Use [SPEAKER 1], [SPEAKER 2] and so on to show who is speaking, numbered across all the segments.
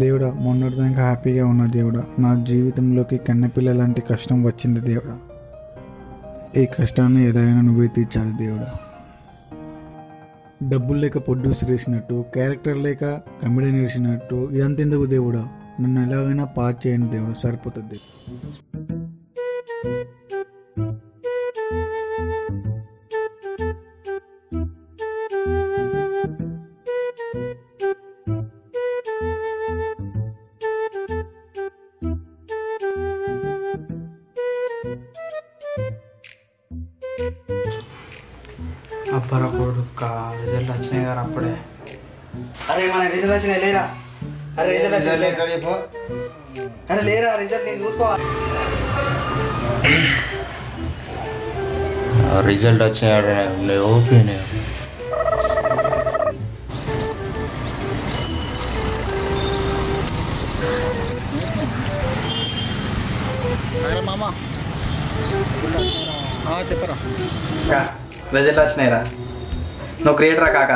[SPEAKER 1] దేవుడా, మొన్నటిదాకా హ్యాపీగా ఉన్న దేవుడా, నా జీవితంలోకి కన్నెపిల్ల లాంటి కష్టం వచ్చింది దేవుడా. ఈ కష్టాన్ని ఎలాగైనా నువ్వే తీర్చాలి దేవుడా. డబ్బులు లేక ప్రొడ్యూసర్ వేసినట్టు, క్యారెక్టర్ లేక కమెడియన్ వేసినట్టు ఇదంతా ఎందుకు దేవుడా? నన్ను ఎలాగైనా పాస్ చేయండి దేవుడా, సరిపోతుంది.
[SPEAKER 2] అబ్బరా కొడుక రిజల్ట్ వచ్చినాయి కదా అప్పుడే. అరే మన రిజల్ట్ వచ్చినాయి లేరా? అరే రిజల్ట్ అరే లేరా రిజల్ట్ నేను చూసుకోవాలి.
[SPEAKER 3] రిజల్ట్ వచ్చినాయి ఓకేనే.
[SPEAKER 4] మామా చెప్పరా?
[SPEAKER 2] రిజల్ట్ వచ్చినాయిరా. నువ్వు గ్రేట్ రా కాక,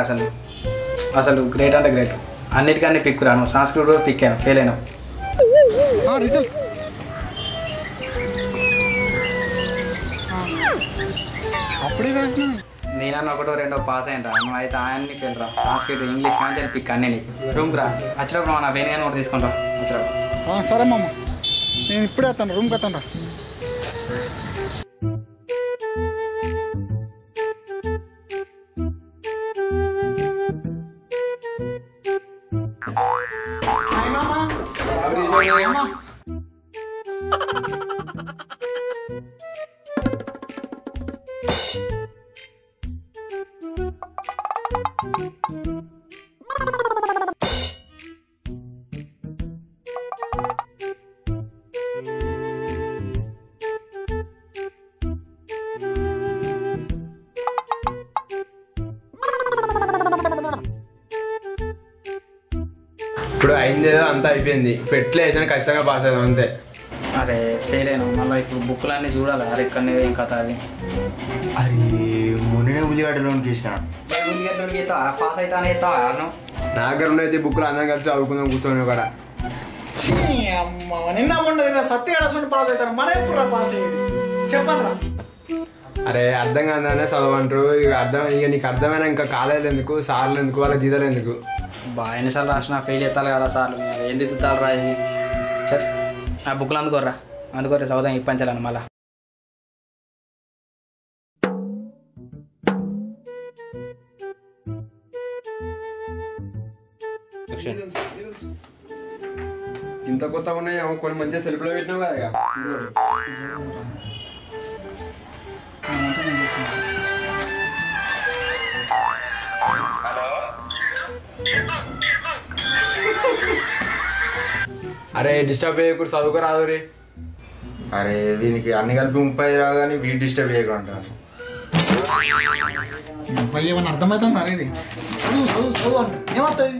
[SPEAKER 2] అసలు గ్రేట్ అంటే గ్రేట్. అన్నిటికన్నీ పిక్కురా. నువ్వు సంస్కృతి కూడా పిక్కాను, ఫెయిల్ అయినావు.
[SPEAKER 4] రిజల్ట్ అప్పుడే రాసిన
[SPEAKER 2] నేనన్నా ఒకటో రెండో పాస్ అయినరా. నువ్వు అయితే ఆయన్ని ఫెయిల్ రా. సంస్కృతి ఇంగ్లీష్ కానీ పిక్ అన్నీ నీకు. రూమ్కి రా. వచ్చినప్పుడు నా వెనుక నోట్ తీసుకుంటా వచ్చినప్పుడు.
[SPEAKER 4] సరే మామ, నేను ఇప్పుడే వస్తాను, రూమ్కి వస్తాను రా.
[SPEAKER 5] ఇప్పుడు అయిందేదో అంతా అయిపోయింది. పెట్లే వేసాను, ఖచ్చితంగా పాస్ అయ్యాం అంతే.
[SPEAKER 2] అరే ఫెయిల్ అయినావు. మళ్ళీ ఇప్పుడు బుక్కులన్నీ చూడాలి. అరే ఇక్కడ ఏం కథ అది.
[SPEAKER 3] అది మొన్ననే ఉల్లిగడ్డలోకి వేసిన.
[SPEAKER 2] పాస్ అవుతా అని చెప్తావా?
[SPEAKER 5] నా దగ్గర ఉన్నైతే బుక్లు అందరం కలిసి చదువుకుందాం కూర్చొని కూడా.
[SPEAKER 4] నిన్న ఉండదు సత్తి అడసుండి పాస్ అవుతారు. మన ఎప్పుడు పాస్ అయ్యేది చెప్పను రా.
[SPEAKER 5] అరే అర్థం కాదనే చదవంటారు. ఇక నీకు అర్థమైన ఇంకా కాలేజీలు ఎందుకు, సార్లు ఎందుకు, వాళ్ళ జీతాలు ఎందుకు?
[SPEAKER 2] బాగా ఎన్నిసార్లు రాసిన ఫెయిల్ చేస్తాను కదా సార్లు. ఏం తిత్తాలు రా ఇది. చెప్ ఆ బుక్లు అందుకోర్రా, అందుకోర్రా చదువుదాం ఇప్పించాలని మళ్ళా.
[SPEAKER 5] ఇంత కొత్తగా ఉన్నాయి కొన్ని మంచిగా సెల్ఫ్లో పెట్టినావు కదా. ఇక అరే డిస్టర్బ్ చేయకూడదు, చదువుకు రాదు రే.
[SPEAKER 3] అరే వీనికి అన్ని కలిపి 30 రావు కానీ వీడు డిస్టర్బ్ చేయకుండా.
[SPEAKER 4] ఏమన్నా అర్థమవుతుంది అరే? ఇది చదువు చదువు చదువు అంటే ఏమవుతుంది?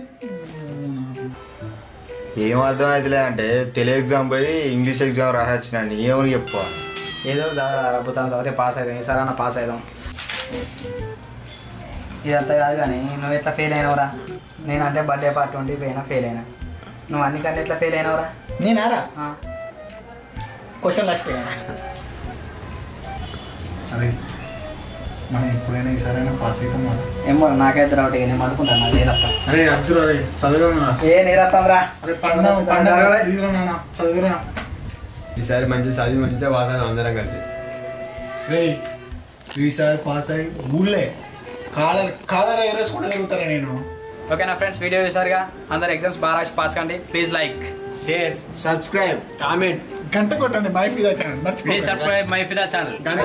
[SPEAKER 3] ఏం అర్థం అవుతలే అంటే తెలుగు ఎగ్జామ్ పోయి ఇంగ్లీష్ ఎగ్జామ్ రాసొచ్చినాను. ఏమని చెప్పు?
[SPEAKER 2] ఏదో అద్భుతాలు చదివితే పాస్ అవుతాం. ఈసారి అన్న పాస్ అవుదాం. ఇదంతా కాదు కానీ నువ్వు ఎట్లా ఫెయిల్ అయినవరా? నేనంటే బర్త్డే పార్టీ ఉండి పోయినా ఫెయిల్ అయినా. నువ్వు అన్నికన్నా ఎట్లా ఫెయిల్ అయినవరా?
[SPEAKER 4] నేనారా క్వశ్చన్ లాస్ట్ అరే మనం ఎప్పుడైనా ఈసారైనా పాస్ అవుతాం.
[SPEAKER 2] ఏమో నాకైతే రావట్ నేను అనుకుంటాను. నాకు నేరత్తాం.
[SPEAKER 4] అరే అద్దురా రే చదువురా.
[SPEAKER 2] ఏ నేరత్తాం రా.
[SPEAKER 4] అరే చదువురా.
[SPEAKER 5] ఈసారి మంచి చదివి మంచిగా పాస్ అవుతాం అందరం కలిసి.
[SPEAKER 4] రే ఈసారి పాస్ అయ్యి ఊళ్ళే కాలర్ ఎరేస్ కూడా జరుగుతారా నేను.
[SPEAKER 2] ఓకేనా ఫ్రెండ్స్, వీడియో చూసారుగా. అందరు ఎగ్జామ్స్ బాగా రాసి పాస్ కండి. Please like, share,
[SPEAKER 3] subscribe,
[SPEAKER 5] comment,
[SPEAKER 4] గంట కొట్టండి. మై ఫిదా ఛానల్
[SPEAKER 2] ప్లీజ్ సబ్స్క్రైబ్ మై ఫిదా ఛానల్.
[SPEAKER 5] గంట